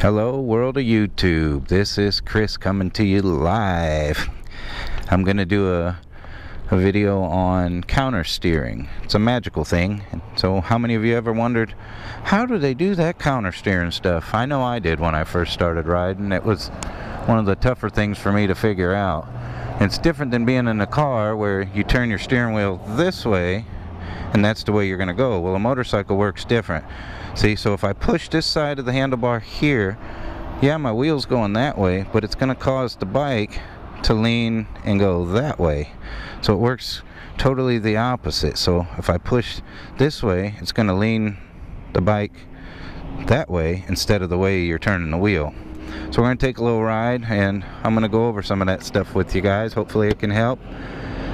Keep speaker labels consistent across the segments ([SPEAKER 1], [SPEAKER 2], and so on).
[SPEAKER 1] Hello world of YouTube, this is Chris coming to you live. I'm going to do a video on countersteering. It's a magical thing. So how many of you ever wondered, how do they do that countersteering stuff? I know I did when I first started riding. It was one of the tougher things for me to figure out. It's different than being in a car where you turn your steering wheel this way and that's the way you're going to go. Well, a motorcycle works different. See, so if I push this side of the handlebar here, yeah, my wheel's going that way, but it's going to cause the bike to lean and go that way. So it works totally the opposite. So if I push this way, it's going to lean the bike that way instead of the way you're turning the wheel. So we're going to take a little ride, and I'm going to go over some of that stuff with you guys. Hopefully it can help.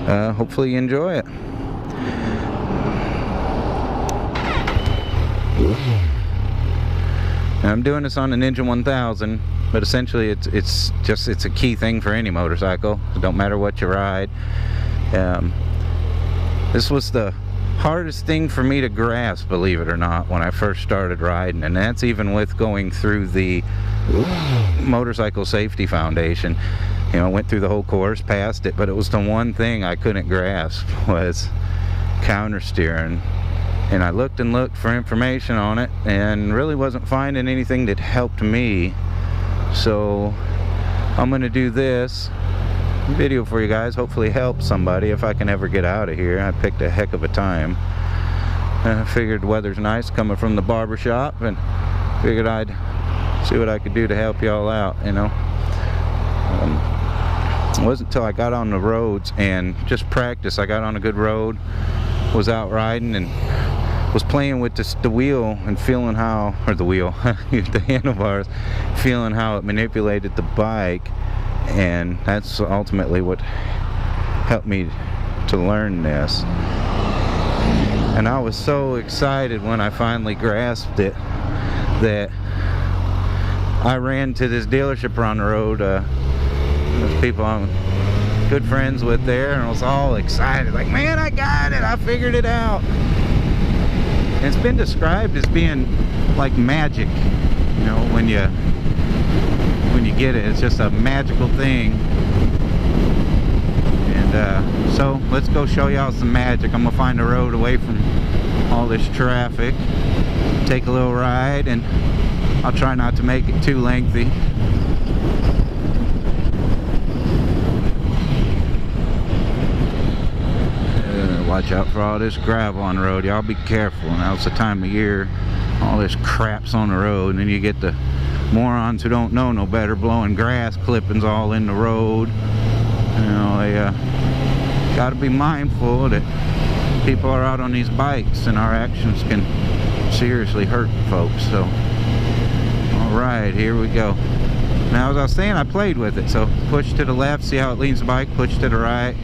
[SPEAKER 1] Hopefully you enjoy it. Now, I'm doing this on the Ninja 1000, but essentially it's a key thing for any motorcycle. It don't matter what you ride. This was the hardest thing for me to grasp, believe it or not, when I first started riding, and that's even with going through the Motorcycle Safety Foundation. You know, I went through the whole course, passed it, but it was the one thing I couldn't grasp was countersteering. And I looked and looked for information on it and really wasn't finding anything that helped me. So I'm going to do this video for you guys, hopefully help somebody if I can ever get out of here. I picked a heck of a time. I figured the weather's nice coming from the barber shop, and figured I'd see what I could do to help y'all out, you know. It wasn't until I got on the roads and just practice. I got on a good road, was out riding, and was playing with the wheel and feeling how, or the wheel, the handlebars, feeling how it manipulated the bike, and that's ultimately what helped me to learn this. And I was so excited when I finally grasped it that I ran to this dealership around the road. There's people I'm good friends with there, and I was all excited, like, man, I got it, I figured it out. And it's been described as being like magic, you know, when you get it. It's just a magical thing. And so let's go show y'all some magic. I'm gonna find a road away from all this traffic, take a little ride, and I'll try not to make it too lengthy. Watch out for all this gravel on the road. Y'all be careful. Now it's the time of year, all this crap's on the road, and then you get the morons who don't know no better blowing grass clippings all in the road. You know, they got to be mindful that people are out on these bikes, and our actions can seriously hurt folks. So, all right, here we go. Now, as I was saying, I played with it. So push to the left, see how it leans the bike. Push to the right.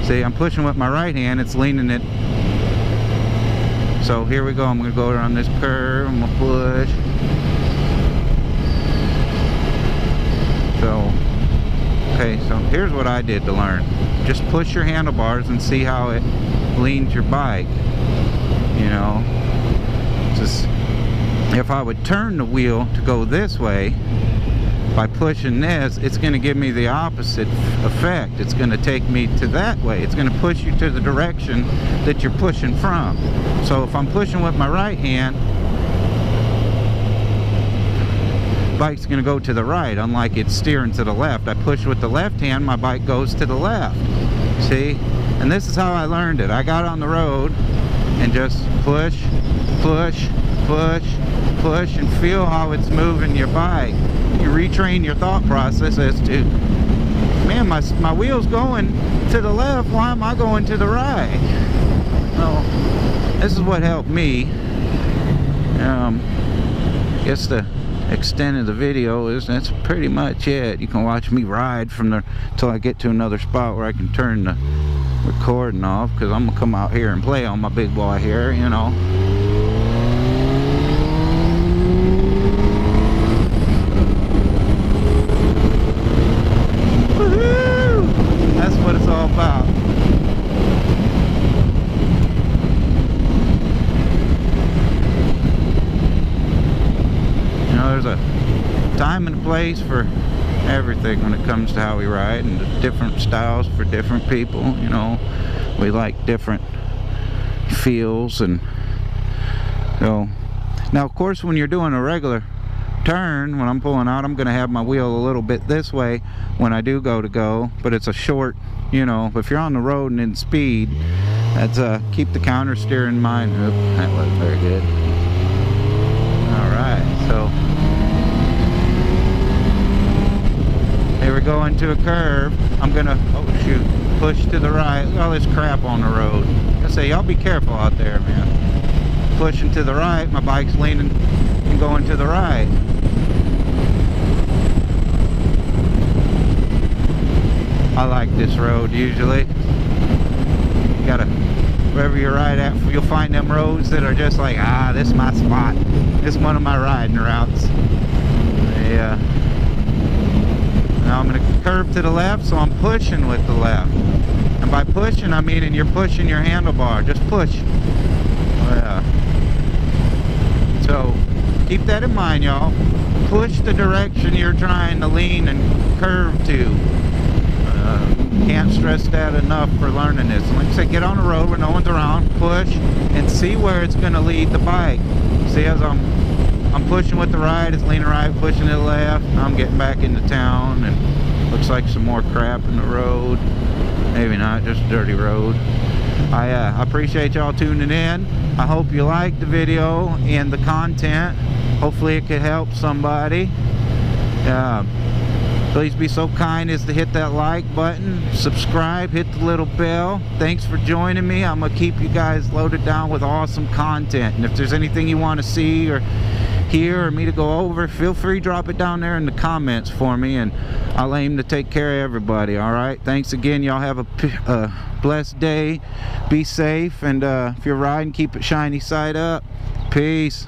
[SPEAKER 1] See, I'm pushing with my right hand, it's leaning it. So here we go, I'm going to go around this curve, I'm going to push. So, okay, so here's what I did to learn. Just push your handlebars and see how it leans your bike. You know, just, if I would turn the wheel to go this way, by pushing this, it's going to give me the opposite effect. It's going to take me to that way. It's going to push you to the direction that you're pushing from. So if I'm pushing with my right hand, the bike's going to go to the right, unlike it's steering to the left. I push with the left hand, my bike goes to the left. See? And this is how I learned it. I got on the road and just push, push, push, push, and feel how it's moving your bike. You retrain your thought process as to, man, my wheel's going to the left, why am I going to the right? Well, this is what helped me. I guess the extent of the video is that's pretty much it. You can watch me ride from there till I get to another spot where I can turn the recording off, because I'm gonna come out here and play on my big boy here, you know. That's what it's all about. You know, there's a time and a place for everything when it comes to how we ride, and different styles for different people. You know, we like different feels. And so now, of course, when you're doing a regular turn, when I'm pulling out, I'm going to have my wheel a little bit this way when I do go, but it's a short, you know, if you're on the road and in speed, that's keep the counter steer in mind. Oop, that wasn't very good. Alright, so here we go into a curve. I'm gonna, oh shoot, push to the right. Look at all this crap on the road. I say, y'all be careful out there, man. Pushing to the right, my bike's leaning and going to the right. I like this road usually. You gotta, wherever you ride at, you'll find them roads that are just like, ah, this is my spot. This is one of my riding routes. Yeah. Now I'm gonna curve to the left, so I'm pushing with the left. And by pushing, I mean you're pushing your handlebar. Just push. Yeah. So keep that in mind, y'all. Push the direction you're trying to lean and curve to. Can't stress that enough for learning this. Like I said, get on the road where no one's around, push, and see where it's going to lead the bike. See, as I'm pushing with the right, it's leaning right, pushing to the left. Now I'm getting back into town, and looks like some more crap in the road. Maybe not, just a dirty road. I appreciate y'all tuning in. I hope you liked the video and the content. Hopefully it could help somebody. Please be so kind as to hit that like button, subscribe, hit the little bell. Thanks for joining me. I'm going to keep you guys loaded down with awesome content. And if there's anything you want to see or hear or me to go over, feel free to drop it down there in the comments for me, and I'll aim to take care of everybody. Alright, thanks again. Y'all have a blessed day. Be safe, and if you're riding, keep it shiny side up. Peace.